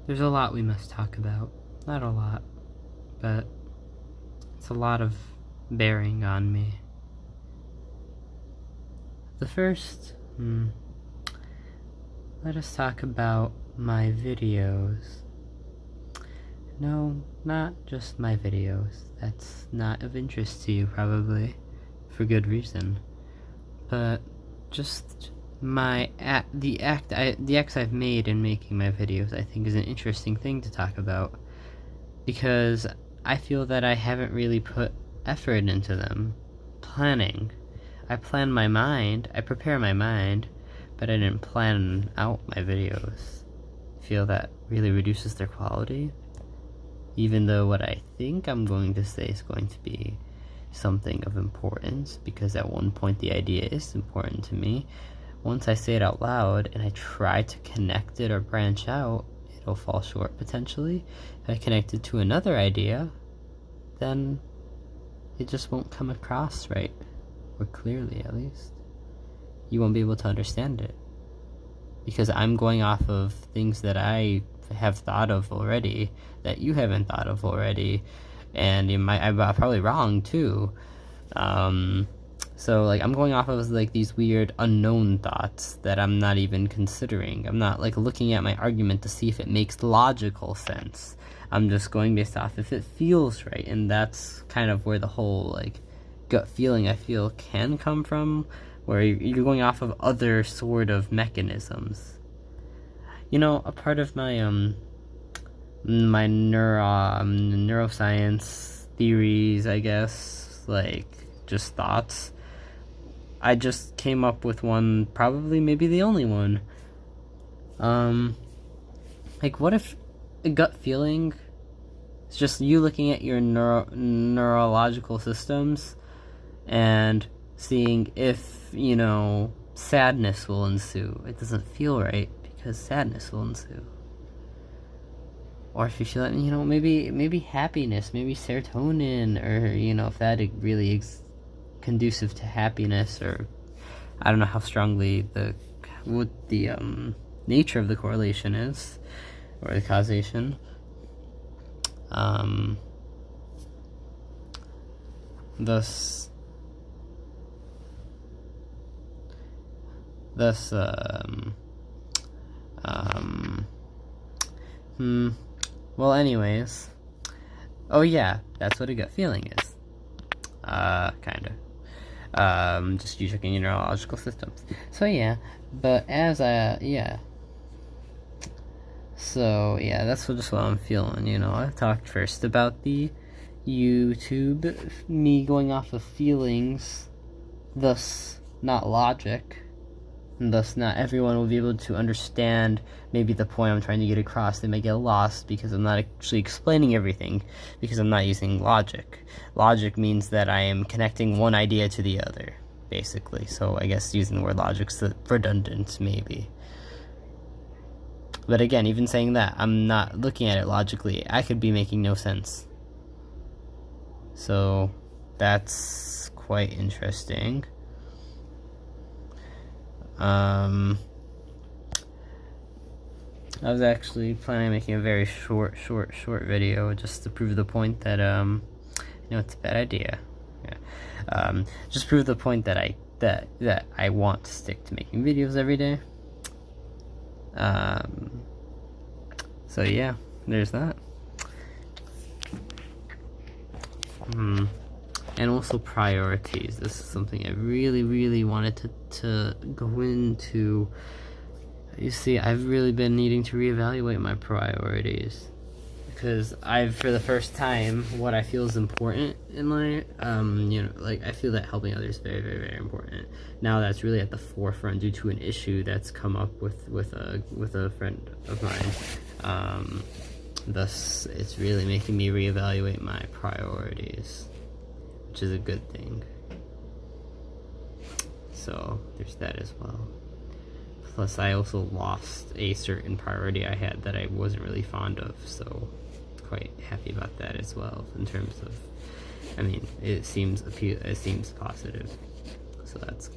There's a lot we must talk about. Not a lot, but it's a lot of bearing on me. The first, let us talk about my videos. No, not just my videos. That's not of interest to you, probably, for good reason. But just the acts I've made in making my videos, I think, is an interesting thing to talk about, because I feel that I haven't really put effort into them. Planning. I plan my mind, I prepare my mind, but I didn't plan out my videos. I feel that really reduces their quality, even though what I think I'm going to say is going to be something of importance, because at one point the idea is important to me. Once I say it out loud and I try to connect it or branch out, it'll fall short potentially. If I connect it to another idea, then it just won't come across right, or clearly at least. You won't be able to understand it, because I'm going off of things that I have thought of already, that you haven't thought of already, and I'm probably wrong too. So like I'm going off of like these weird unknown thoughts that I'm not even considering. I'm not like looking at my argument to see if it makes logical sense. I'm just going based off if it feels right, and that's kind of where the whole like gut feeling I feel can come from, where you're going off of other sort of mechanisms. You know, a part of my my neuroscience theories, I guess, like just thoughts, I just came up with one, probably maybe the only one. Like, what if a gut feeling is just you looking at your neurological systems and seeing if, you know, sadness will ensue. It doesn't feel right because sadness will ensue. Or if you feel that, you know, maybe happiness, maybe serotonin, or, you know, if that really is conducive to happiness, or I don't know how strongly what the nature of the correlation is, or the causation. Well, anyways. Oh yeah, that's what a gut feeling is. Kinda. Just you checking your neurological systems. So yeah, but So yeah, that's just what I'm feeling, you know. I talked first about the YouTube, me going off of feelings, thus not logic, and thus not everyone will be able to understand maybe the point I'm trying to get across. They may get lost because I'm not actually explaining everything, because I'm not using logic. Logic means that I am connecting one idea to the other, basically. So I guess using the word logic's redundant, maybe. But again, even saying that, I'm not looking at it logically. I could be making no sense. So that's quite interesting. I was actually planning on making a very short video just to prove the point that, you know, it's a bad idea. Yeah. Just prove the point that I want to stick to making videos every day. So yeah, there's that. And also priorities. This is something I really wanted to go into. You see, I've really been needing to reevaluate my priorities, because for the first time, what I feel is important in life, you know, like, I feel that helping others is very important. Now that's really at the forefront due to an issue that's come up with a friend of mine. Thus, it's really making me reevaluate my priorities, which is a good thing. So there's that as well. Plus, I also lost a certain priority I had that I wasn't really fond of, so quite happy about that as well. In terms of, I mean, it seems positive, so that's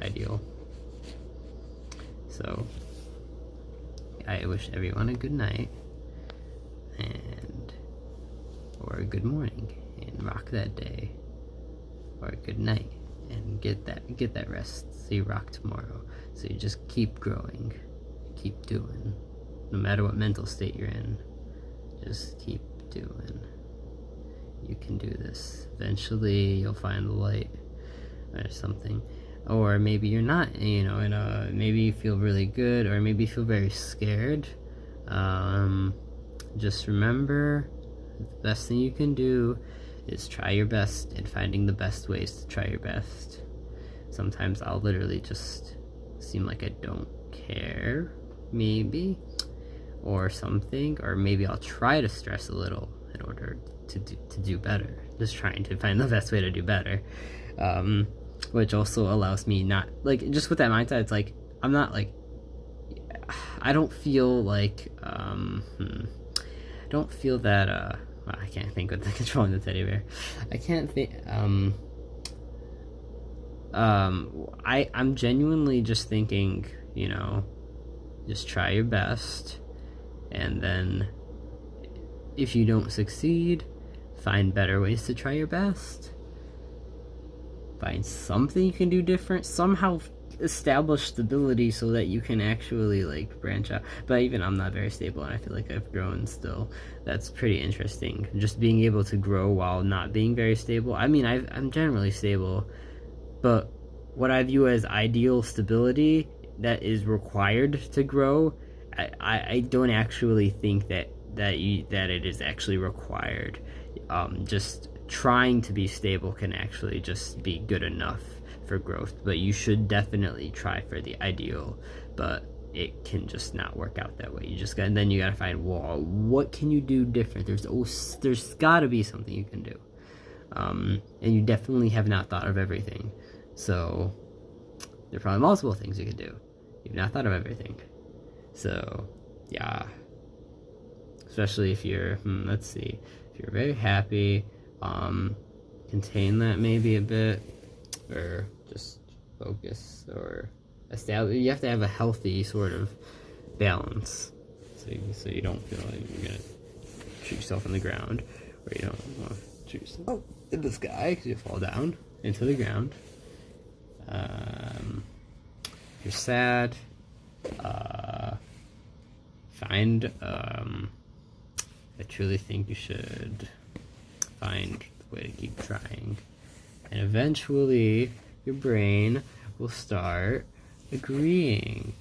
ideal. So I wish everyone a good night. good morning and rock that day, or good night and get that rest so you rock tomorrow. So you just keep growing, keep doing, no matter what mental state you're in. Just keep doing. You can do this. Eventually you'll find the light or something. Or maybe you're not, you know, and maybe you feel really good, or maybe you feel very scared. Just remember, the best thing you can do is try your best, and finding the best ways to try your best. Sometimes I'll literally just seem like I don't care, maybe, or something, or maybe I'll try to stress a little in order to do better. Just trying to find the best way to do better. Which also allows me not, like, just with that mindset, it's like, I'm not, like, I don't feel like, I don't feel that, well, I can't think with the controlling the teddy bear. I can't think, I'm genuinely just thinking, you know, just try your best, and then if you don't succeed, find better ways to try your best. Find something you can do different. Somehow establish stability so that you can actually, like, branch out. But even I'm not very stable, and I feel like I've grown still. That's pretty interesting. Just being able to grow while not being very stable. I mean, I'm generally stable, but what I view as ideal stability that is required to grow, I don't actually think that it is actually required. Just trying to be stable can actually just be good enough for growth, but you should definitely try for the ideal, but it can just not work out that way. And then you gotta find, well, what can you do different? There's gotta be something you can do, and you definitely have not thought of everything. So there are probably multiple things you could do. You've not thought of everything. So yeah, especially if you're let's see, if you're very happy, contain that maybe a bit, or just focus, or establish. You have to have a healthy sort of balance, so you don't feel like you're gonna shoot yourself in the ground, or you don't want to shoot yourself in the sky because you fall down into the ground. If you're sad, find, I truly think you should find the way to keep trying, and eventually your brain will start agreeing,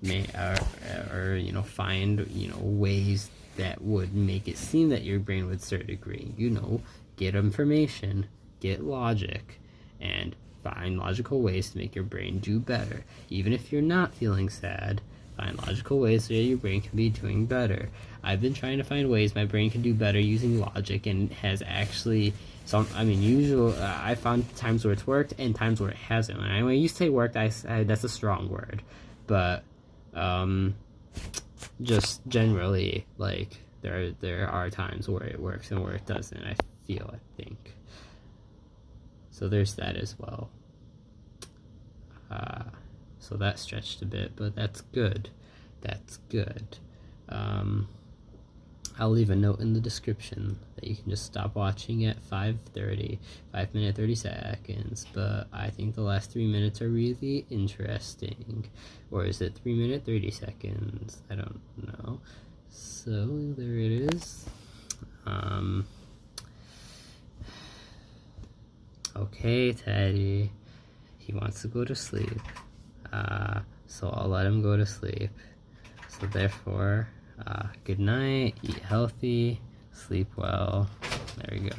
or you know, find, you know, ways that would make it seem that your brain would start agreeing. You know, get information, get logic, and find logical ways to make your brain do better. Even if you're not feeling sad, find logical ways so that your brain can be doing better. I've been trying to find ways my brain can do better using logic, and it has actually usually I found times where it's worked and times where it hasn't. And when you say worked, that's a strong word, but just generally, like, there are times where it works and where it doesn't, I think. So there's that as well. So that stretched a bit, but that's good. That's good. I'll leave a note in the description that you can just stop watching at 5:30, 5 minutes 30 seconds, but I think the last 3 minutes are really interesting. Or is it 3 minutes 30 seconds? I don't know. So there it is. Okay, Teddy. He wants to go to sleep. So I'll let him go to sleep. So therefore, good night, eat healthy, sleep well. There we go.